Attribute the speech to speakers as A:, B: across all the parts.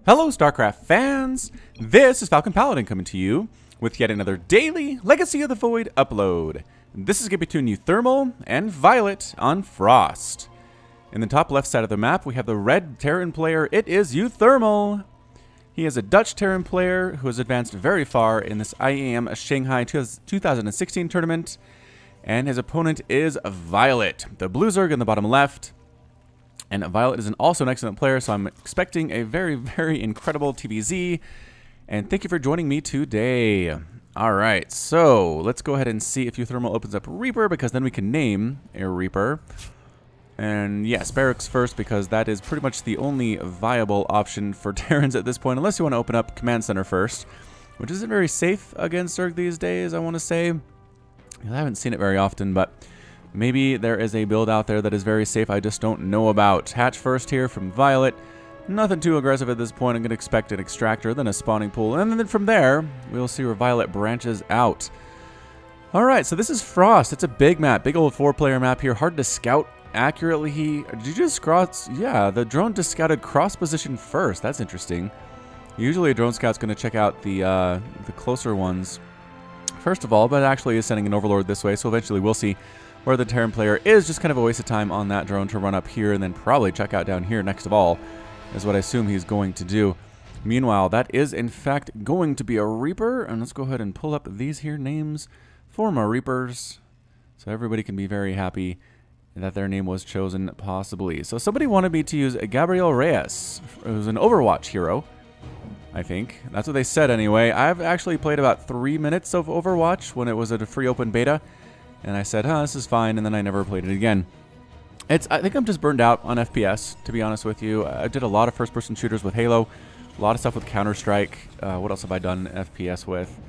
A: Hello StarCraft fans! This is Falcon Paladin coming to you with yet another daily Legacy of the Void upload. This is going to be between uThermal and viOLet on Frost. In the top left side of the map we have the red Terran player. It is uThermal. He is a Dutch Terran player who has advanced very far in this IEM Shanghai 2016 tournament. And his opponent is viOLet, the blue Zerg in the bottom left. And viOLet is also an excellent player, so I'm expecting a very, very incredible TVZ. And thank you for joining me today. Alright, so let's go ahead and see if uThermal opens up Reaper, because then we can name a Reaper. And yes, Barracks first, because that is pretty much the only viable option for Terrans at this point, unless you want to open up Command Center first, which isn't very safe against Zerg these days, I want to say. I haven't seen it very often, but maybe there is a build out there that is very safe I just don't know about. Hatch first here from viOLet. Nothing too aggressive at this point. I'm going to expect an extractor, then a spawning pool, and then from there, we'll see where viOLet branches out. Alright, so this is Frost. It's a big map, big old 4-player map here. Hard to scout accurately. Did you just cross? Yeah, the drone just scouted cross position first. That's interesting. Usually a drone scout's going to check out the closer ones first of all, but it actually is sending an overlord this way, so eventually we'll see where the Terran player is. Just kind of a waste of time on that drone to run up here and then probably check out down here next of all, is what I assume he's going to do. Meanwhile, that is in fact going to be a Reaper, and let's go ahead and pull up these here names for my Reapers, so everybody can be very happy that their name was chosen possibly. So somebody wanted me to use Gabriel Reyes, who's an Overwatch hero, I think. That's what they said anyway. I've actually played about 3 minutes of Overwatch when it was at a free open beta, and I said, this is fine, and then I never played it again. I think I'm just burned out on FPS, to be honest with you. I did a lot of first-person shooters with Halo, a lot of stuff with Counter-Strike. What else have I done FPS with?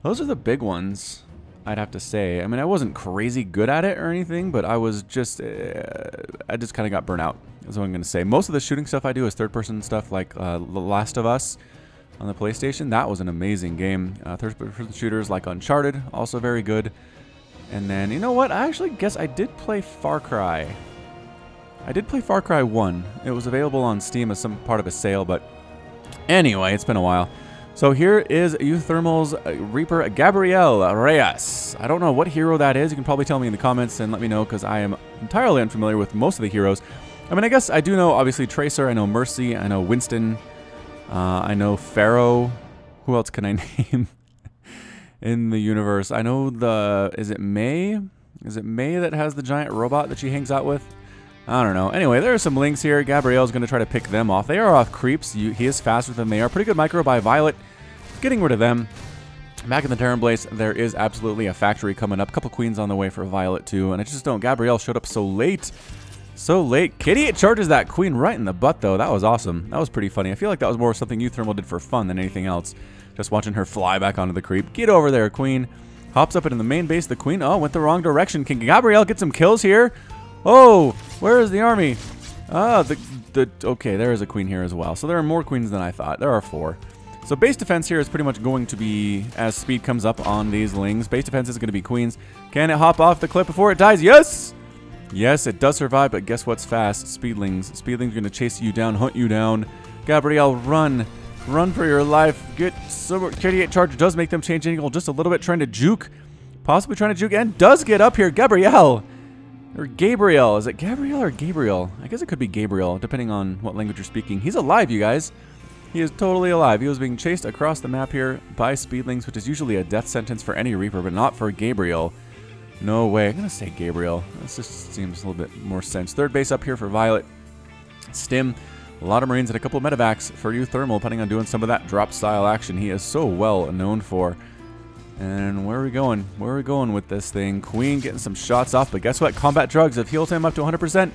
A: Those are the big ones, I'd have to say. I mean, I wasn't crazy good at it or anything, but I was just, I just kind of got burnt out, is what I'm going to say. Most of the shooting stuff I do is third-person stuff, like The Last of Us on the PlayStation. That was an amazing game. Third-person shooters like Uncharted, also very good. And then, you know what? I actually guess I did play Far Cry. I did play Far Cry 1. It was available on Steam as some part of a sale, but anyway, it's been a while. So here is uThermal's Reaper Gabriel Reyes. I don't know what hero that is. You can probably tell me in the comments and let me know, because I am entirely unfamiliar with most of the heroes. I mean, I guess I do know, obviously, Tracer. I know Mercy. I know Winston. I know Pharaoh. Who else can I name in the universe? I know is it May? Is it May that has the giant robot that she hangs out with? I don't know. Anyway, there are some links here. Gabriel's going to try to pick them off. They are off creeps. He is faster than they are. Pretty good micro by viOLet. Getting rid of them. Back in the Terran Blaze, there is absolutely a factory coming up. A couple queens on the way for viOLet too. And I just don't. Gabriel showed up so late. So late. Kitty charges that queen right in the butt though. That was awesome. That was pretty funny. I feel like that was more something uThermal did for fun than anything else. Just watching her fly back onto the creep. Get over there, queen. Hops up into the main base. The queen, went the wrong direction. Can Gabriel get some kills here? Oh, where is the army? Okay, there is a queen here as well. So there are more queens than I thought. There are 4. So base defense here is pretty much going to be, as speed comes up on these lings, base defense is going to be queens. Can it hop off the cliff before it dies? Yes! Yes, it does survive, but guess what's fast? Speedlings. Speedlings are going to chase you down, hunt you down. Gabriel, run. Run for your life. Get so much. 38 charge does make them change angle just a little bit, trying to juke. Possibly trying to juke, and does get up here. Gabriel. Or Gabriel. Is it Gabriel or Gabriel? I guess it could be Gabriel, depending on what language you're speaking. He's alive, you guys. He is totally alive. He was being chased across the map here by speedlings, which is usually a death sentence for any Reaper, but not for Gabriel. No way. I'm going to say Gabriel. This just seems a little bit more sense. Third base up here for viOLet. Stim. A lot of Marines and a couple of medevacs for uThermal, planning on doing some of that drop style action he is so well known for. And where are we going? Where are we going with this thing? Queen getting some shots off, but guess what? Combat drugs have healed him up to 100%.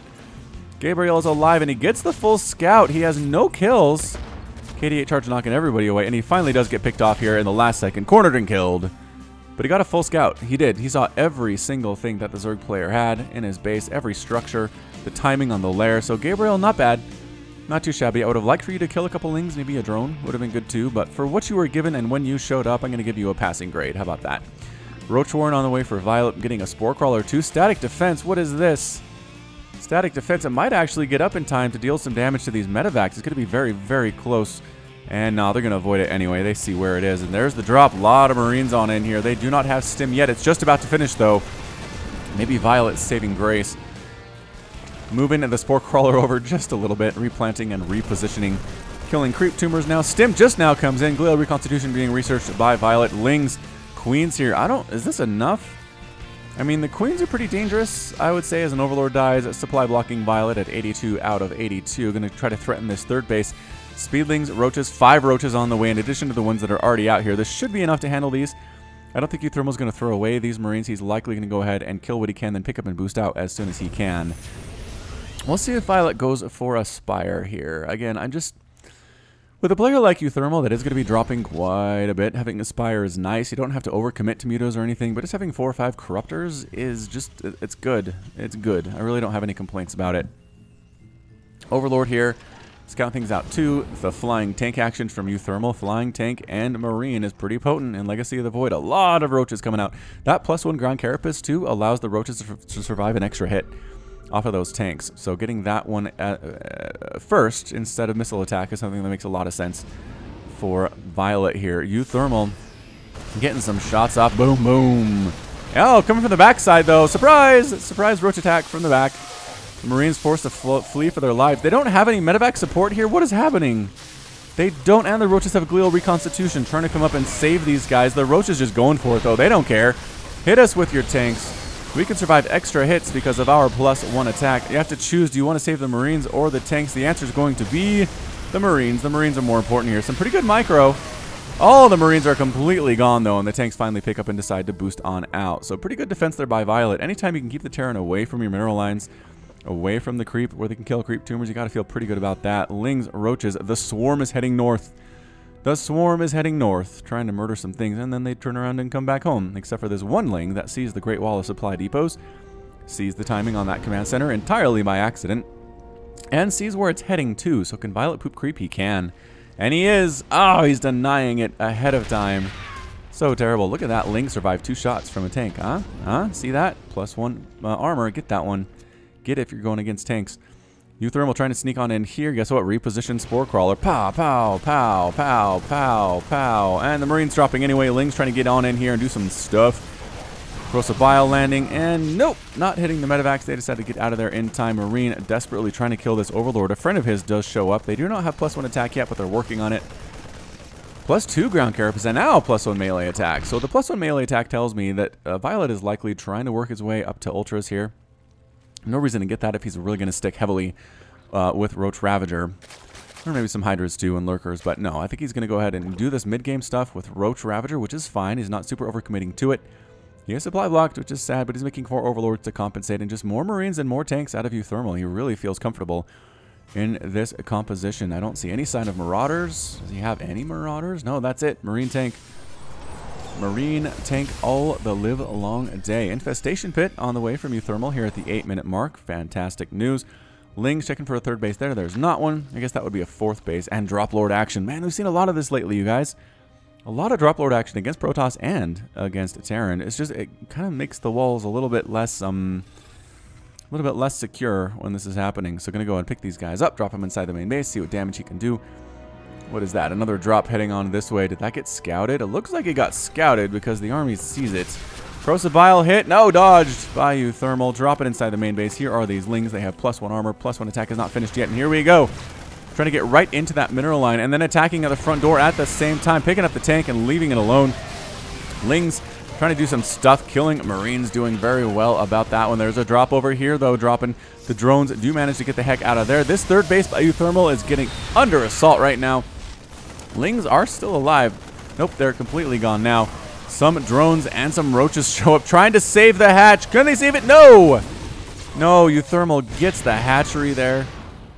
A: Gabriel is alive, and he gets the full scout. He has no kills. KD8 charge knocking everybody away, and he finally does get picked off here in the last second. Cornered and killed. But he got a full scout. He did. He saw every single thing that the Zerg player had in his base, every structure, the timing on the lair. So Gabriel, not bad. Not too shabby. I would have liked for you to kill a couple lings, maybe a drone would have been good too, but for what you were given and when you showed up, I'm going to give you a passing grade. How about that? Roach Warren on the way for viOLet, getting a Spore Crawler too. Static defense, what is this? Static defense. It might actually get up in time to deal some damage to these medevacs. It's going to be very, very close. And no, they're going to avoid it anyway. They see where it is. And there's the drop. A lot of Marines on in here. They do not have stim yet. It's just about to finish, though. Maybe viOLet's saving grace. Moving the Spore Crawler over just a little bit. Replanting and repositioning. Killing creep tumors now. Stim just now comes in. Glial reconstitution being researched by viOLet. Lings. Queens here. Is this enough? I mean, the queens are pretty dangerous, I would say, as an Overlord dies. Supply blocking viOLet at 82 out of 82. Going to try to threaten this third base. Speedlings, roaches, 5 roaches on the way, in addition to the ones that are already out here. This should be enough to handle these. I don't think uThermal's going to throw away these Marines. He's likely going to go ahead and kill what he can, then pick up and boost out as soon as he can. We'll see if viOLet goes for a Spire here. Again, with a player like uThermal that is going to be dropping quite a bit, having a Spire is nice. You don't have to overcommit to mutos or anything, but just having 4 or 5 Corruptors is just, it's good. It's good. I really don't have any complaints about it. Overlord here. Scout things out too. The flying tank action from uThermal, flying tank and Marine is pretty potent in Legacy of the Void. A lot of roaches coming out. That +1 ground carapace too allows the roaches to survive an extra hit off of those tanks. So getting that one first instead of missile attack is something that makes a lot of sense for viOLet here. uThermal getting some shots off. Boom, boom. Oh, coming from the backside though. Surprise! Surprise roach attack from the back. The Marines forced to flee for their lives. They don't have any medevac support here. What is happening? They don't, and the roaches have glial reconstitution, trying to come up and save these guys. The roaches just going for it though. They don't care. Hit us with your tanks. We can survive extra hits because of our +1 attack. You have to choose, do you want to save the Marines or the tanks? The answer is going to be the Marines. The Marines are more important here. Some pretty good micro. All the Marines are completely gone, though, and the tanks finally pick up and decide to boost on out. So pretty good defense there by viOLet. Anytime you can keep the Terran away from your mineral lines, away from the creep, where they can kill creep tumors, you got to feel pretty good about that. Lings, roaches, the swarm is heading north. The swarm is heading north, trying to murder some things, and then they turn around and come back home, except for this one Ling that sees the Great Wall of Supply Depots, sees the timing on that command center entirely by accident, and sees where it's heading to. So can viOLet poop creep? He can. And he is. Oh, he's denying it ahead of time. So terrible. Look at that. Ling survived 2 shots from a tank, huh? Huh? See that? +1 armor. Get that one. Get it if you're going against tanks. uThermal trying to sneak on in here. Guess what? Reposition Spore Crawler. Pow, pow, pow, pow, pow, pow. And the Marines dropping anyway. Ling's trying to get on in here and do some stuff. Corrosive Bile landing. And nope, not hitting the medevacs. They decided to get out of there in time. Marine desperately trying to kill this Overlord. A friend of his does show up. They do not have +1 attack yet, but they're working on it. +2 ground carapace and now +1 melee attack. So the +1 melee attack tells me that viOLet is likely trying to work his way up to Ultras here. No reason to get that if he's really going to stick heavily with Roach Ravager. Or maybe some Hydras too and Lurkers, but no, I think he's going to go ahead and do this mid-game stuff with Roach Ravager, which is fine. He's not super overcommitting to it. He has supply blocked, which is sad, but he's making 4 Overlords to compensate, and just more Marines and more tanks out of uThermal. He really feels comfortable in this composition. I don't see any sign of Marauders. Does he have any Marauders? No, that's it. Marine tank. Marine tank all the live long day. Infestation Pit on the way from uThermal here at the 8-minute mark. Fantastic news. Ling's checking for a 3rd base there. There's not one. I guess that would be a 4th base. And Drop Lord action. Man, we've seen a lot of this lately, you guys. A lot of Drop Lord action against Protoss and against Terran. It's just, it kind of makes the walls a little bit less secure when this is happening. So gonna go and pick these guys up, drop them inside the main base, see what damage he can do. What is that? Another drop heading on this way. Did that get scouted? It looks like it got scouted because the army sees it. Corrosive Bile hit. No, dodged by uThermal. Drop it inside the main base. Here are these Lings. They have +1 armor. +1 attack is not finished yet. And here we go. Trying to get right into that mineral line and then attacking at the front door at the same time. Picking up the tank and leaving it alone. Lings trying to do some stuff. Killing Marines. Doing very well about that one. There's a drop over here, though. Dropping. The drones do manage to get the heck out of there. This 3rd base by uThermal is getting under assault right now. Lings are still alive. Nope, they're completely gone now. Some drones and some roaches show up trying to save the hatch. Can they save it? No! No, uThermal gets the hatchery there.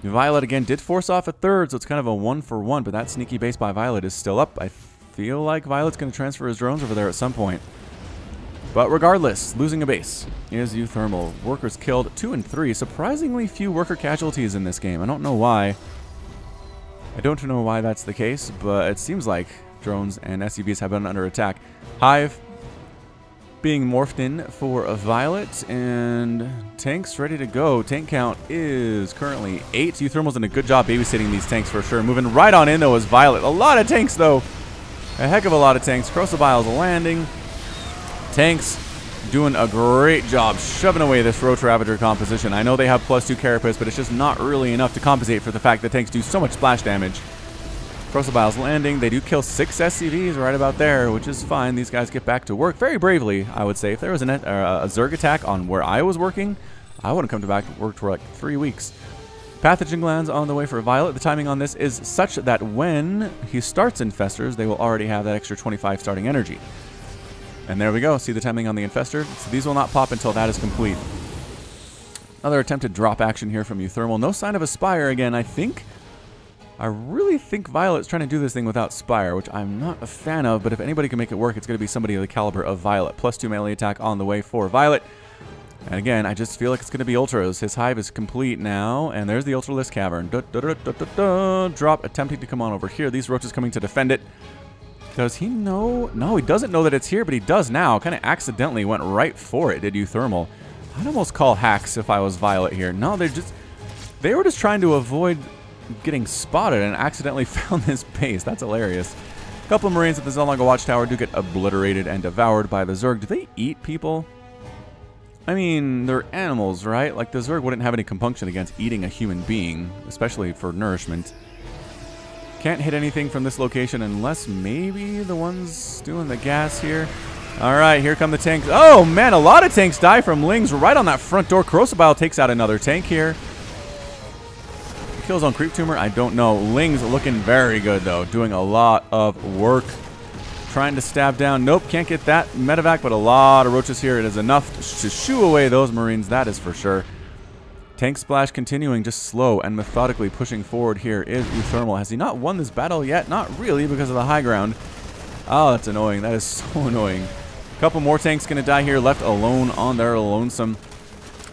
A: viOLet again did force off a 3rd, so it's kind of a 1-for-1, but that sneaky base by viOLet is still up. I feel like viOLet's going to transfer his drones over there at some point. But regardless, losing a base is uThermal. Workers killed 2 and 3. Surprisingly few worker casualties in this game. I don't know why. I don't know why that's the case, but it seems like drones and SUVs have been under attack. Hive being morphed in for a viOLet, and tanks ready to go. Tank count is currently 8. uThermal's done a good job babysitting these tanks for sure. Moving right on in, though, is viOLet. A lot of tanks, though. A heck of a lot of tanks. Crossbile's landing. Tanks doing a great job shoving away this Roach Ravager composition. I know they have +2 carapace, but it's just not really enough to compensate for the fact that tanks do so much splash damage. Crossbile's landing. They do kill 6 SCVs right about there, which is fine. These guys get back to work very bravely, I would say. If there was a Zerg attack on where I was working, I wouldn't come back to work for like 3 weeks. Pathogen glands on the way for viOLet. The timing on this is such that when he starts Infestors, they will already have that extra 25 starting energy. And there we go. See the timing on the Infestor? So these will not pop until that is complete. Another attempted drop action here from uThermal. No sign of a Spire again, I really think viOLet's trying to do this thing without Spire, which I'm not a fan of, but if anybody can make it work, it's going to be somebody of the caliber of viOLet. +2 melee attack on the way for viOLet. And again, I just feel like it's going to be Ultras. His hive is complete now, and there's the Ultralisk Cavern. Drop attempting to come on over here. These roaches coming to defend it. Does he know? No, he doesn't know that it's here, but he does now. Kind of accidentally went right for it, did uThermal. I'd almost call hacks if I was viOLet here. No, they were just trying to avoid getting spotted and accidentally found this base. That's hilarious. A couple of Marines at the Zelnaga Watchtower do get obliterated and devoured by the Zerg. Do they eat people? I mean, they're animals, right? Like, the Zerg wouldn't have any compunction against eating a human being, especially for nourishment. Can't hit anything from this location unless maybe the ones doing the gas here. Alright, here come the tanks. Oh, man, a lot of tanks die from Lings right on that front door. Crossbile takes out another tank here. Kills on Creep Tumor, I don't know. Ling's looking very good, though. Doing a lot of work. Trying to stab down. Nope, can't get that medevac, but a lot of roaches here. It is enough to shoo away those Marines, that is for sure. Tank splash continuing, just slow and methodically pushing forward here is uThermal. Has he not won this battle yet? Not really, because of the high ground. Oh, that's annoying. That is so annoying. A couple more tanks going to die here, left alone on their lonesome.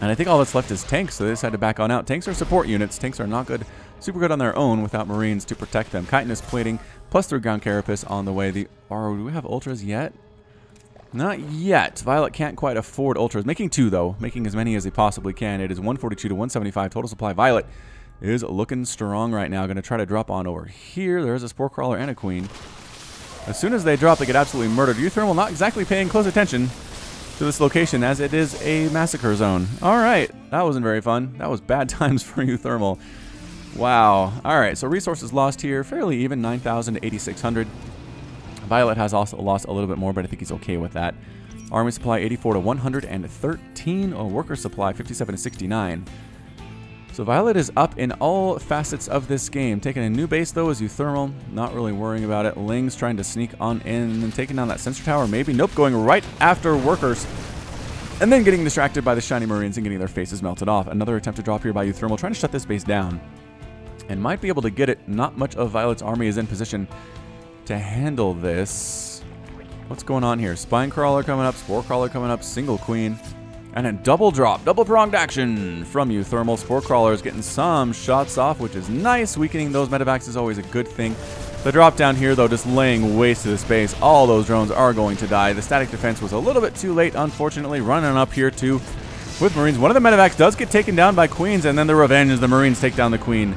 A: And I think all that's left is tanks, so they decided to back on out. Tanks are support units. Tanks are not good, super good on their own without Marines to protect them. Chitinous plating, +3 ground carapace on the way. Do we have Ultras yet? Not yet. viOLet can't quite afford Ultras. Making 2, though. Making as many as he possibly can. It is 142 to 175 total supply. viOLet is looking strong right now. Going to try to drop on over here. There's a Spore Crawler and a Queen. As soon as they drop, they get absolutely murdered. uThermal not exactly paying close attention to this location, as it is a massacre zone. Alright, that wasn't very fun. That was bad times for uThermal. Wow. Alright, so resources lost here. Fairly even, 9,000 to 8,600. viOLet has also lost a little bit more, but I think he's okay with that. Army supply 84 to 113. Oh, worker supply 57 to 69. So viOLet is up in all facets of this game. Taking a new base, though, is uThermal. Not really worrying about it. Ling's trying to sneak on in and taking down that sensor tower. Maybe. Nope, going right after workers. And then getting distracted by the shiny Marines and getting their faces melted off. Another attempt to drop here by uThermal, trying to shut this base down. And might be able to get it. Not much of viOLet's army is in position to handle this. What's going on here? Spine Crawler coming up, Spore Crawler coming up, single Queen. And a double drop, double pronged action from uThermal. Spore Crawler is getting some shots off, which is nice. Weakening those medevacs is always a good thing. The drop down here, though, just laying waste to the space. All those drones are going to die. The static defense was a little bit too late, unfortunately. Running up here, too, with Marines. One of the medevacs does get taken down by Queens, and then the revenge is the Marines take down the Queen.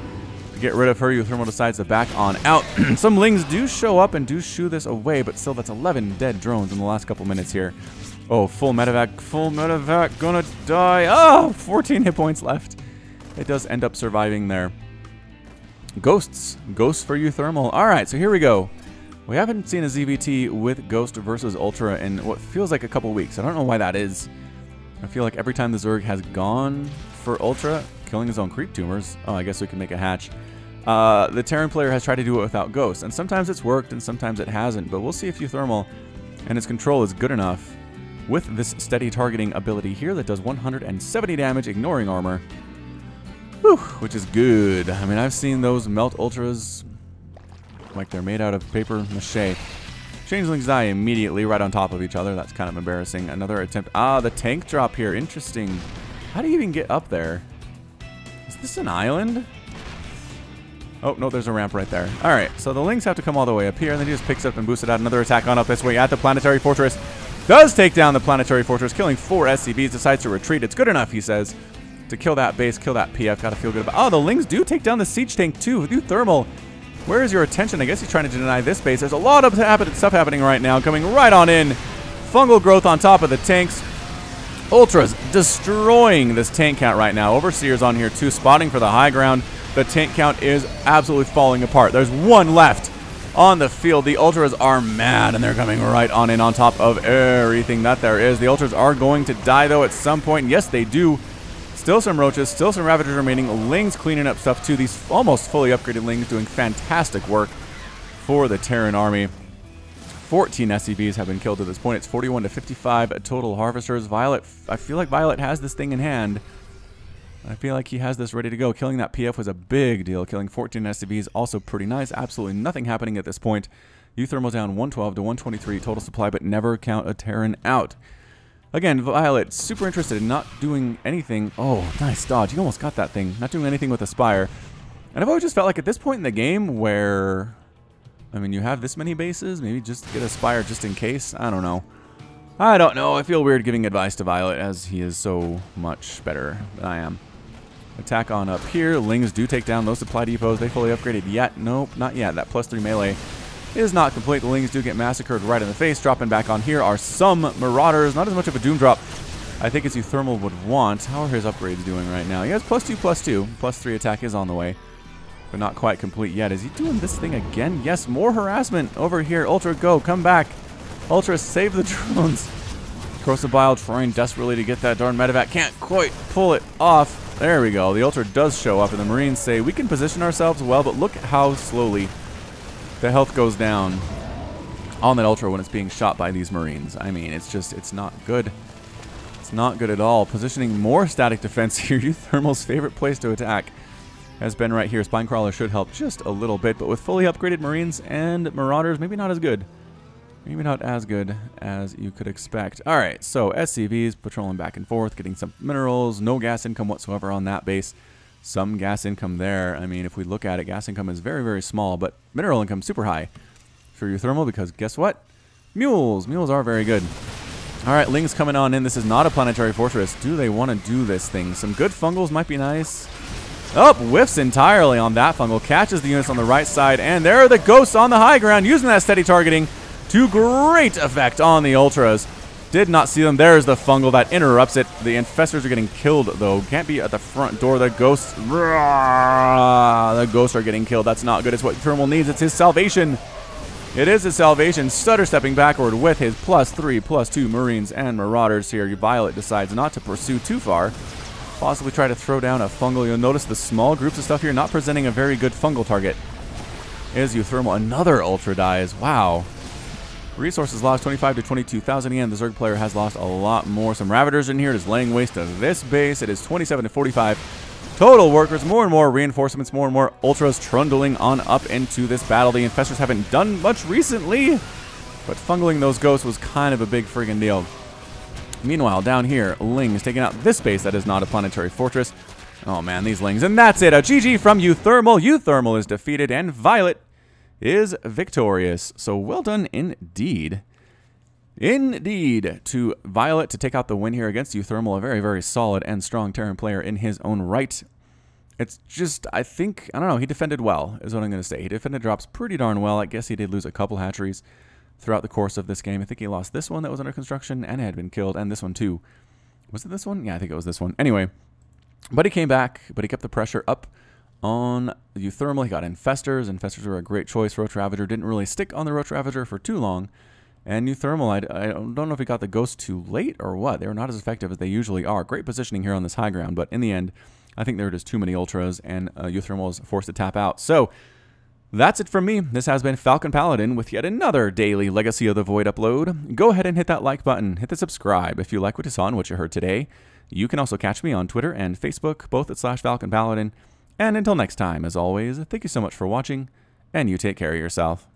A: To get rid of her, uThermal decides to back on out. Some Lings do show up and do shoo this away, but still, that's 11 dead drones in the last couple minutes here. Oh, full medevac, gonna die. Oh, 14 hit points left. It does end up surviving there. Ghosts for uThermal. All right, so here we go. We haven't seen a ZVT with Ghost versus Ultra in what feels like a couple weeks. I don't know why that is. I feel like every time the Zerg has gone for Ultra, killing his own Creep Tumors. Oh, I guess we can make a hatch. The Terran player has tried to do it without Ghosts, and sometimes it's worked and sometimes it hasn't, but we'll see if uThermal and its control is good enough with this steady targeting ability here that does 170 damage, ignoring armor. Whew, which is good. I mean, I've seen those melt Ultras like they're made out of paper mache. Changelings die immediately right on top of each other. That's kind of embarrassing. Another attempt. Ah, the tank drop here. Interesting. How do you even get up there? Is this an island? Oh, no, there's a ramp right there. All right, so the Lings have to come all the way up here, and then he just picks up and boosts it out. Another attack on up this way at the Planetary Fortress. Does take down the planetary fortress, killing 4 SCVs, decides to retreat. It's good enough, he says, to kill that base, kill that PF. Gotta feel good about. Oh, the Lings do take down the siege tank too. uThermal, where is your attention? I guess he's trying to deny this base. There's a lot of stuff happening right now, coming right on in. Fungal growth on top of the tanks. Ultras destroying this tank count right now. Overseer's on here too, spotting for the high ground. The tank count is absolutely falling apart. There's one left on the field. The Ultras are mad, and they're coming right on in on top of everything that there is. The Ultras are going to die, though, at some point. Yes, they do. Still some Roaches, still some Ravagers remaining. Lings cleaning up stuff, too. These almost fully upgraded Lings doing fantastic work for the Terran army. 14 SCVs have been killed to this point. It's 41 to 55 total harvesters. viOLet, I feel like viOLet has this thing in hand. I feel like he has this ready to go. Killing that PF was a big deal. Killing 14 SCVs, also pretty nice. Absolutely nothing happening at this point. uThermal down 112 to 123 total supply, but never count a Terran out. Again, viOLet, super interested in not doing anything. Oh, nice dodge. You almost got that thing. Not doing anything with the Spire. And I've always just felt like at this point in the game where, I mean, you have this many bases, maybe just get a Spire just in case. I don't know. I don't know. I feel weird giving advice to viOLet as he is so much better than I am. Attack on up here. Lings do take down those supply depots. They fully upgraded yet? Nope, not yet. That +3 melee is not complete. The Lings do get massacred right in the face. Dropping back on here are some Marauders. Not as much of a doom drop I think as uThermal would want. How are his upgrades doing right now? He has +2, +2. +3 attack is on the way, but not quite complete yet. Is he doing this thing again? Yes, more harassment over here. Ultra, go. Come back. Ultra, save the drones. Corrosive Bile trying desperately to get that darn medevac. Can't quite pull it off. There we go. The Ultra does show up, and the Marines say, we can position ourselves well, but look how slowly the health goes down on that Ultra when it's being shot by these Marines. I mean, it's just, it's not good. It's not good at all. Positioning more static defense here. uThermal's favorite place to attack has been right here. Spinecrawler should help just a little bit, but with fully upgraded Marines and Marauders, maybe not as good. Maybe not as good as you could expect. All right, so SCVs patrolling back and forth, getting some minerals. No gas income whatsoever on that base. Some gas income there. I mean, if we look at it, gas income is very, very small, but mineral income super high for uThermal because guess what? Mules. Mules are very good. All right, Lings coming on in. This is not a planetary fortress. Do they want to do this thing? Some good fungals might be nice. Oh, whiffs entirely on that fungal. Catches the units on the right side, and there are the ghosts on the high ground using that steady targeting to great effect on the Ultras. Did not see them. There's the fungal that interrupts it. The infestors are getting killed, though. Can't be at the front door. The ghosts, the ghosts are getting killed. That's not good. It's what uThermal needs. It's his salvation. It is his salvation. Stutter stepping backward with his +3, +2 Marines and Marauders here. viOLet decides not to pursue too far. Possibly try to throw down a fungal. You'll notice the small groups of stuff here not presenting a very good fungal target. Is uThermal. Another Ultra dies. Wow. Resources lost 25 to 22,000 yen. The Zerg player has lost a lot more. Some Ravagers in here just laying waste to this base. It is 27 to 45. Total workers, more and more reinforcements, more and more Ultras trundling on up into this battle. The Infestors haven't done much recently, but fungling those ghosts was kind of a big friggin' deal. Meanwhile, down here, Ling is taking out this base that is not a planetary fortress. Oh man, these Lings. And that's it. A GG from uThermal. uThermal is defeated, and viOLet is victorious. So well done indeed. Indeed, to viOLet to take out the win here against uThermal, a very, very solid and strong Terran player in his own right. It's just, I think, I don't know, he defended well, is what I'm going to say. He defended drops pretty darn well. I guess he did lose a couple hatcheries throughout the course of this game. I think he lost this one that was under construction and had been killed, and this one too. Was it this one? Yeah, I think it was this one. Anyway, but he came back, but he kept the pressure up on uThermal. He got Infestors. Infestors were a great choice. Roach Ravager didn't really stick on the Roach Ravager for too long. And uThermal, I don't know if he got the Ghost too late or what. They were not as effective as they usually are. Great positioning here on this high ground, but in the end, I think there were just too many Ultras, and uThermal was forced to tap out. So, that's it from me. This has been Falcon Paladin with yet another daily Legacy of the Void upload. Go ahead and hit that like button. Hit the subscribe if you like what you saw and what you heard today. You can also catch me on Twitter and Facebook, both at /Falcon Paladin. And until next time, as always, thank you so much for watching, and you take care of yourself.